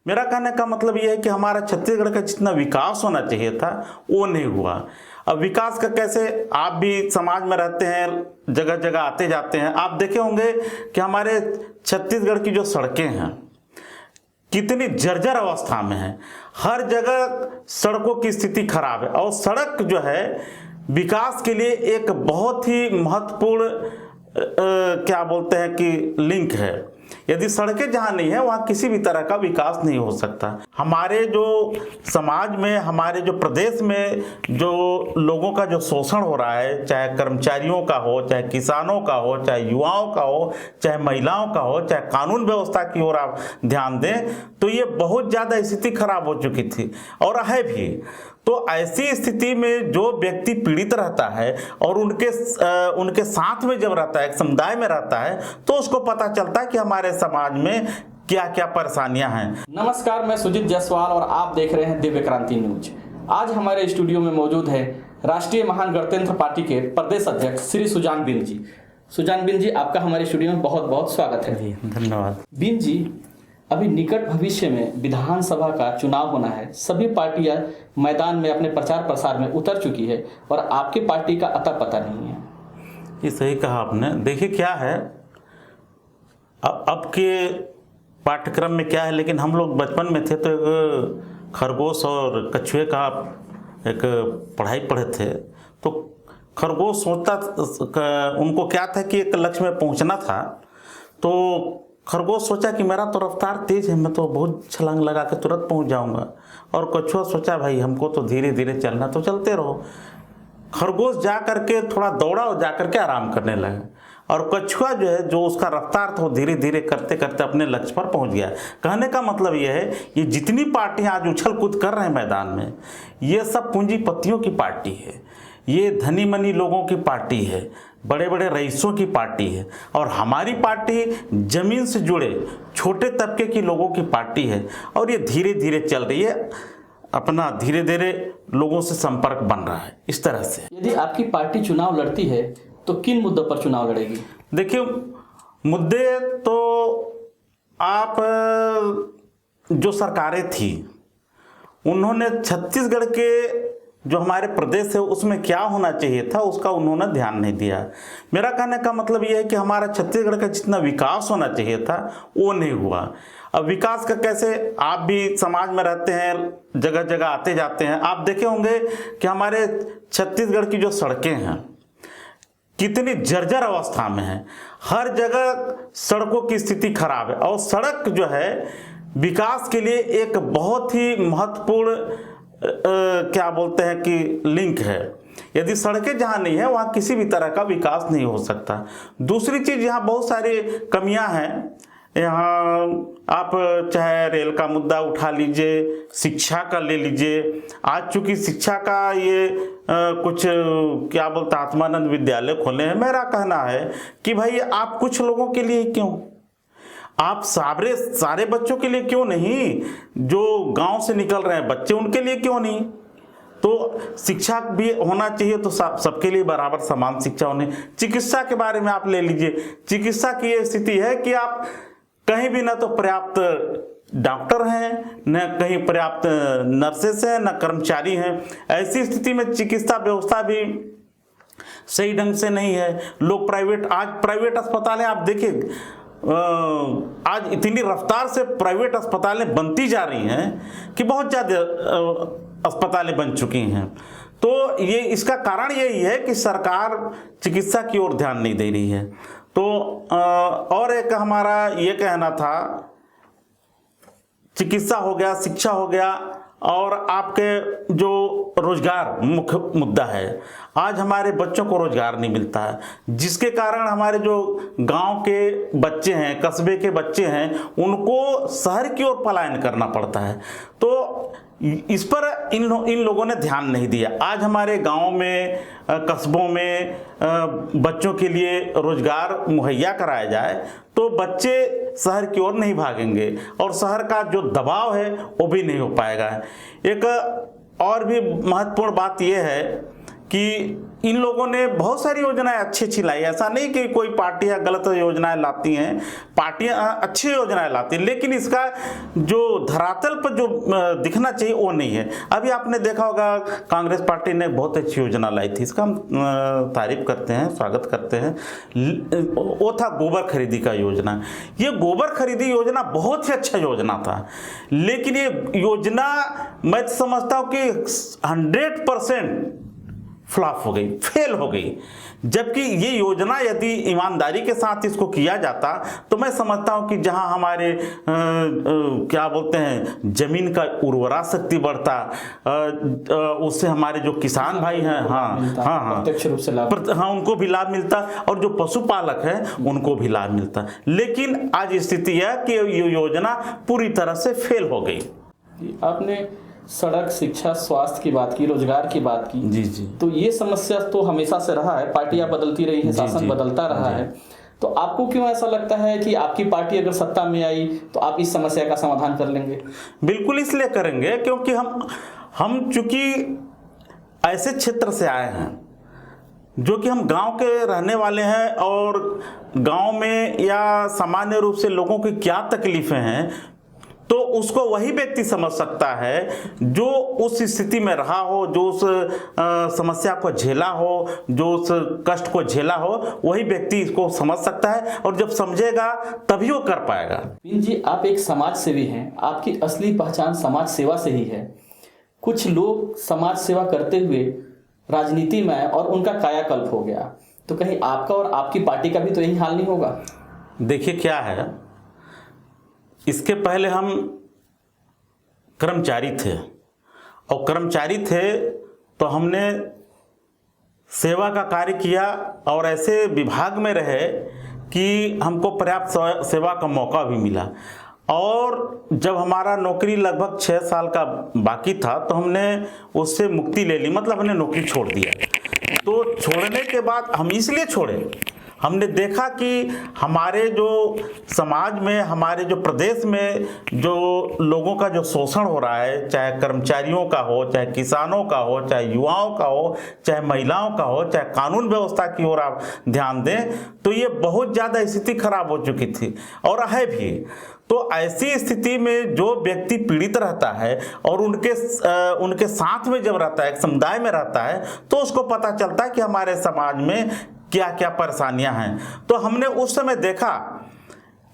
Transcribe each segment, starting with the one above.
मेरा कहने का मतलब यह है कि हमारा छत्तीसगढ़ का जितना विकास होना चाहिए था वो नहीं हुआ। अब विकास का कैसे, आप भी समाज में रहते हैं, जगह जगह आते जाते हैं, आप देखे होंगे कि हमारे छत्तीसगढ़ की जो सड़कें हैं कितनी जर्जर अवस्था में है। हर जगह सड़कों की स्थिति खराब है और सड़क जो है विकास के लिए एक बहुत ही महत्वपूर्ण क्या बोलते हैं कि लिंक है। यदि सड़कें जहाँ नहीं है वहाँ किसी भी तरह का विकास नहीं हो सकता। हमारे जो समाज में, हमारे जो प्रदेश में जो लोगों का जो शोषण हो रहा है, चाहे कर्मचारियों का हो, चाहे किसानों का हो, चाहे युवाओं का हो, चाहे महिलाओं का हो, चाहे कानून व्यवस्था की ओर आप ध्यान दें तो ये बहुत ज़्यादा स्थिति खराब हो चुकी थी और है भी। तो ऐसी स्थिति में जो व्यक्ति पीड़ित रहता है और उनके साथ में जब रहता है, एक समुदाय में रहता है, तो उसको पता चलता है कि हमारे समाज में क्या क्या परेशानियां हैं। नमस्कार, मैं सुजीत जायसवाल और आप देख रहे हैं दिव्य क्रांति न्यूज। आज हमारे स्टूडियो में मौजूद है राष्ट्रीय महान गणतंत्र पार्टी के प्रदेश अध्यक्ष श्री सुजान बिन जी। सुजान बिन जी, आपका हमारे स्टूडियो में बहुत बहुत स्वागत है। जी धन्यवाद। बिन जी, अभी निकट भविष्य में विधानसभा का चुनाव होना है। सभी पार्टियां मैदान में अपने प्रचार प्रसार में उतर चुकी है और आपकी पार्टी का अता पता नहीं है। ये सही कहा आपने। देखिए क्या है, अब के पाठ्यक्रम में क्या है, लेकिन हम लोग बचपन में थे तो एक खरगोश और कछुए का एक पढ़ाई पढ़े थे। तो खरगोश सोचता, उनको क्या था कि एक लक्ष्य में पहुंचना था। तो खरगोश सोचा कि मेरा तो रफ्तार तेज है, मैं तो बहुत छलांग लगा के तुरंत पहुंच जाऊंगा। और कछुआ सोचा भाई हमको तो धीरे धीरे चलना, तो चलते रहो। खरगोश जा करके थोड़ा दौड़ा और जा करके आराम करने लगा और कछुआ जो है, जो उसका रफ्तार था, वो धीरे धीरे करते करते अपने लक्ष्य पर पहुंच गया। कहने का मतलब यह है, ये जितनी पार्टियां आज उछल कूद कर रहे हैं मैदान में, ये सब पूंजीपतियों की पार्टी है, ये धनी मनी लोगों की पार्टी है, बड़े बड़े रईसों की पार्टी है। और हमारी पार्टी जमीन से जुड़े छोटे तबके के लोगों की पार्टी है और ये धीरे धीरे चल रही है, अपना धीरे धीरे लोगों से संपर्क बन रहा है इस तरह से। यदि आपकी पार्टी चुनाव लड़ती है तो किन मुद्दों पर चुनाव लड़ेगी? देखिए, मुद्दे तो आप जो सरकारें थी उन्होंने छत्तीसगढ़ के जो हमारे प्रदेश है उसमें क्या होना चाहिए था उसका उन्होंने ध्यान नहीं दिया। मेरा कहने का मतलब यह है कि हमारा छत्तीसगढ़ का जितना विकास होना चाहिए था वो नहीं हुआ। अब विकास का कैसे, आप भी समाज में रहते हैं, जगह जगह आते जाते हैं, आप देखे होंगे कि हमारे छत्तीसगढ़ की जो सड़कें हैं कितनी जर्जर अवस्था में है। हर जगह सड़कों की स्थिति खराब है और सड़क जो है विकास के लिए एक बहुत ही महत्वपूर्ण क्या बोलते हैं कि लिंक है। यदि सड़कें जहाँ नहीं है वहाँ किसी भी तरह का विकास नहीं हो सकता। दूसरी चीज़, यहाँ बहुत सारी कमियां हैं। यहाँ आप चाहे रेल का मुद्दा उठा लीजिए, शिक्षा का ले लीजिए। आज चूंकि शिक्षा का ये कुछ क्या बोलते आत्मानंद विद्यालय खोले हैं, मेरा कहना है कि भाई आप कुछ लोगों के लिए क्यों, आप सारे बच्चों के लिए क्यों नहीं, जो गांव से निकल रहे हैं बच्चे उनके लिए क्यों नहीं। तो शिक्षा भी होना चाहिए, तो सबके लिए बराबर समान शिक्षा होनी। चिकित्सा के बारे में आप ले लीजिए, चिकित्सा की ये स्थिति है कि आप कहीं भी ना तो पर्याप्त डॉक्टर हैं, न कहीं पर्याप्त नर्सेस हैं, न कर्मचारी हैं। ऐसी स्थिति में चिकित्सा व्यवस्था भी सही ढंग से नहीं है। लोग आज प्राइवेट अस्पताल है, आप देखिए आज इतनी रफ्तार से प्राइवेट अस्पतालें बनती जा रही हैं कि बहुत ज़्यादा अस्पतालें बन चुकी हैं। तो ये इसका कारण यही है कि सरकार चिकित्सा की ओर ध्यान नहीं दे रही है। तो और एक हमारा ये कहना था, चिकित्सा हो गया, शिक्षा हो गया और आपके जो रोजगार मुख्य मुद्दा है। आज हमारे बच्चों को रोजगार नहीं मिलता है, जिसके कारण हमारे जो गांव के बच्चे हैं, कस्बे के बच्चे हैं, उनको शहर की ओर पलायन करना पड़ता है। तो इस पर इन लोगों ने ध्यान नहीं दिया। आज हमारे गांव में, कस्बों में बच्चों के लिए रोजगार मुहैया कराया जाए तो बच्चे शहर की ओर नहीं भागेंगे और शहर का जो दबाव है वो भी नहीं हो पाएगा। एक और भी महत्वपूर्ण बात यह है कि इन लोगों ने बहुत सारी योजनाएं अच्छी लाई। ऐसा नहीं कि कोई पार्टियां गलत योजनाएं लाती हैं, पार्टियां अच्छी योजनाएं लाती हैं, लेकिन इसका जो धरातल पर जो दिखना चाहिए वो नहीं है। अभी आपने देखा होगा कांग्रेस पार्टी ने बहुत अच्छी योजना लाई थी, इसका हम तारीफ करते हैं, स्वागत करते हैं। वो था गोबर खरीदी का योजना। ये गोबर खरीदी योजना बहुत ही अच्छा योजना था, लेकिन ये योजना मैं समझता हूँ कि 100% फ्लॉप हो गई, फेल हो गई। जबकि ये योजना यदि ईमानदारी के साथ इसको किया जाता तो मैं समझता हूँ कि जहाँ हमारे क्या बोलते हैं जमीन का उर्वरा शक्ति बढ़ता, उससे हमारे जो किसान भाई हैं प्रत्यक्ष रूप से लाभ, उनको भी लाभ मिलता और जो पशुपालक हैं उनको भी लाभ मिलता। लेकिन आज स्थिति है कि ये योजना पूरी तरह से फेल हो गई। आपने सड़क, शिक्षा, स्वास्थ्य की बात की, रोजगार की बात की। जी जी। तो ये समस्या तो हमेशा से रहा है, पार्टियां बदलती रही हैं, शासन बदलता रहा है। तो आपको क्यों ऐसा लगता है कि आपकी पार्टी अगर सत्ता में आई तो आप इस समस्या का समाधान कर लेंगे? बिल्कुल इसलिए करेंगे क्योंकि हम चूंकि ऐसे क्षेत्र से आए हैं जो कि हम गांव के रहने वाले हैं, और गांव में या सामान्य रूप से लोगों की क्या तकलीफें हैं तो उसको वही व्यक्ति समझ सकता है जो उस स्थिति में रहा हो, जो उस समस्या को झेला हो, जो उस कष्ट को झेला हो, वही व्यक्ति इसको समझ सकता है, और जब समझेगा तभी वो कर पाएगा। बीन जी, आप एक समाज सेवी हैं, आपकी असली पहचान समाज सेवा से ही है। कुछ लोग समाज सेवा करते हुए राजनीति में आए और उनका कायाकल्प हो गया, तो कहीं आपका और आपकी पार्टी का भी तो यही हाल नहीं होगा? देखिए क्या है, इसके पहले हम कर्मचारी थे, और कर्मचारी थे तो हमने सेवा का कार्य किया और ऐसे विभाग में रहे कि हमको पर्याप्त सेवा का मौका भी मिला। और जब हमारा नौकरी लगभग 6 साल का बाकी था तो हमने उससे मुक्ति ले ली, मतलब हमने नौकरी छोड़ दिया। तो छोड़ने के बाद हम इसलिए छोड़े, हमने देखा कि हमारे जो समाज में, हमारे जो प्रदेश में जो लोगों का जो शोषण हो रहा है, चाहे कर्मचारियों का हो, चाहे किसानों का हो, चाहे युवाओं का हो, चाहे महिलाओं का हो, चाहे कानून व्यवस्था की ओर आप ध्यान दें, तो ये बहुत ज़्यादा स्थिति खराब हो चुकी थी और है भी। तो ऐसी स्थिति में जो व्यक्ति पीड़ित रहता है और उनके साथ में जब रहता है, एक समुदाय में रहता है, तो उसको पता चलता है कि हमारे समाज में क्या क्या परेशानियां हैं। तो हमने उस समय देखा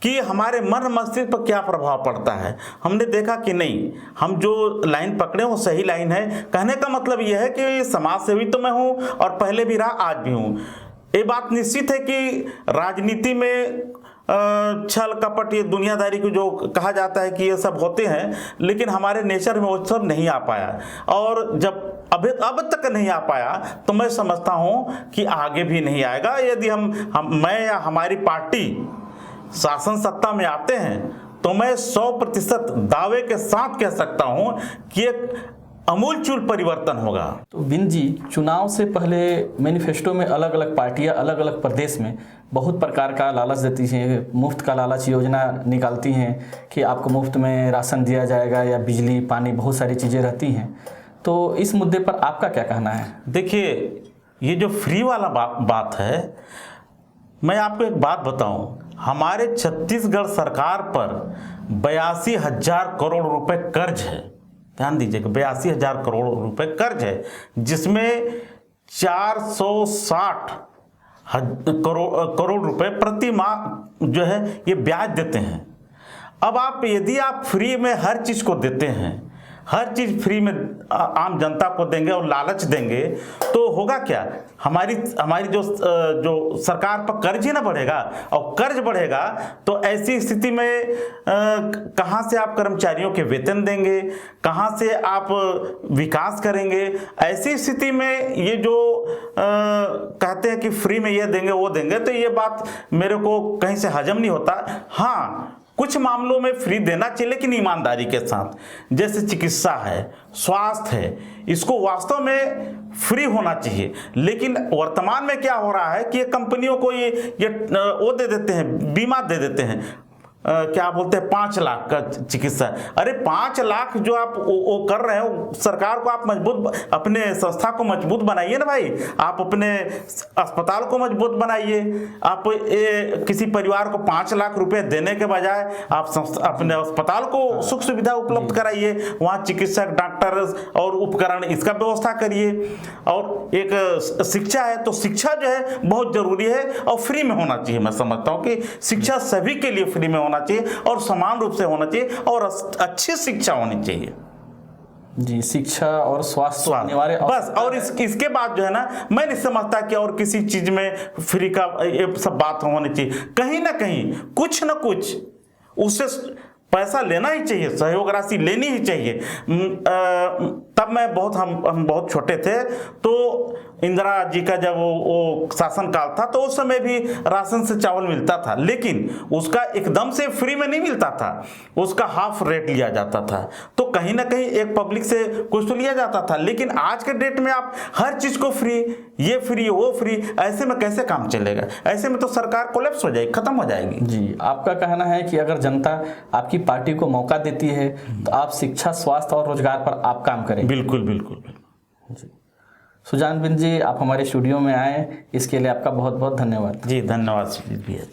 कि हमारे मन मस्तिष्क पर क्या प्रभाव पड़ता है। हमने देखा कि नहीं, हम जो लाइन पकड़े वो सही लाइन है। कहने का मतलब यह है कि समाज सेवी तो मैं हूँ और पहले भी रहा, आज भी हूँ। ये बात निश्चित है कि राजनीति में छल कपट, ये दुनियादारी को जो कहा जाता है कि ये सब होते हैं, लेकिन हमारे नेचर में वो सब नहीं आ पाया। और जब अब तक नहीं आ पाया तो मैं समझता हूँ कि आगे भी नहीं आएगा। यदि मैं या हमारी पार्टी शासन सत्ता में आते हैं तो मैं 100% दावे के साथ कह सकता हूँ कि एक अमूलचूल परिवर्तन होगा। तो बिन जी, चुनाव से पहले मैनिफेस्टो में अलग अलग पार्टियां अलग अलग प्रदेश में बहुत प्रकार का लालच देती हैं, मुफ्त का लालच योजना निकालती हैं कि आपको मुफ्त में राशन दिया जाएगा या बिजली पानी, बहुत सारी चीज़ें रहती हैं। तो इस मुद्दे पर आपका क्या कहना है? देखिए, ये जो फ्री वाला बात है, मैं आपको एक बात बताऊं, हमारे छत्तीसगढ़ सरकार पर 82,000 करोड़ रुपए कर्ज है। ध्यान दीजिएगा, 82,000 करोड़ रुपए कर्ज है, जिसमें 460 करोड़ रुपए प्रति माह जो है ये ब्याज देते हैं। अब यदि आप फ्री में हर चीज़ को देते हैं, हर चीज़ फ्री में आम जनता को देंगे और लालच देंगे, तो होगा क्या? हमारी जो सरकार पर कर्ज ही ना बढ़ेगा, और कर्ज बढ़ेगा तो ऐसी स्थिति में कहाँ से आप कर्मचारियों के वेतन देंगे, कहाँ से आप विकास करेंगे? ऐसी स्थिति में ये जो कहते हैं कि फ्री में ये देंगे वो देंगे, तो ये बात मेरे को कहीं से हजम नहीं होता। हाँ, कुछ मामलों में फ्री देना चाहिए, लेकिन ईमानदारी के साथ। जैसे चिकित्सा है, स्वास्थ्य है, इसको वास्तव में फ्री होना चाहिए। लेकिन वर्तमान में क्या हो रहा है कि ये कंपनियों को ये वो दे देते हैं, बीमा दे देते हैं। क्या बोलते हैं 5 लाख का चिकित्सा। अरे 5 लाख जो आप वो कर रहे हो, सरकार को आप मजबूत, अपने संस्था को मजबूत बनाइए ना भाई। आप अपने अस्पताल को मजबूत बनाइए। आप किसी परिवार को 5 लाख रुपए देने के बजाय आप अपने अस्पताल को सुख सुविधा उपलब्ध कराइए, वहाँ चिकित्सक, डॉक्टर और उपकरण इसका व्यवस्था करिए। और एक शिक्षा है, तो शिक्षा जो है बहुत जरूरी है और फ्री में होना चाहिए। मैं समझता हूँ कि शिक्षा सभी के लिए फ्री में होना चाहिए और समान रूप से होना चाहिए और अच्छी शिक्षा होनी चाहिए। जी, शिक्षा और स्वास्थ्य अनिवार्य बस। और इसके बाद जो है ना, मैं नहीं समझता कि और किसी चीज में फ्री का ये सब बात होनी चाहिए। कहीं ना कहीं कुछ ना कुछ उससे पैसा लेना ही चाहिए, सहयोग राशि लेनी ही चाहिए। तब मैं हम बहुत छोटे थे, तो इंदिरा जी का जब वो शासनकाल था, तो उस समय भी राशन से चावल मिलता था, लेकिन उसका एकदम से फ्री में नहीं मिलता था, उसका हाफ रेट लिया जाता था। तो कहीं ना कहीं एक पब्लिक से कुछ तो लिया जाता था। लेकिन आज के डेट में आप हर चीज को फ्री, ये फ्री वो फ्री, ऐसे में कैसे काम चलेगा? ऐसे में तो सरकार कोलैप्स हो जाएगी, खत्म हो जाएगी। जी, आपका कहना है कि अगर जनता आपकी पार्टी को मौका देती है तो आप शिक्षा, स्वास्थ्य और रोजगार पर आप काम करें? बिल्कुल बिल्कुल। जी, सुजान बिंद जी, आप हमारे स्टूडियो में आए, इसके लिए आपका बहुत बहुत धन्यवाद। जी धन्यवाद सुजीत भैया।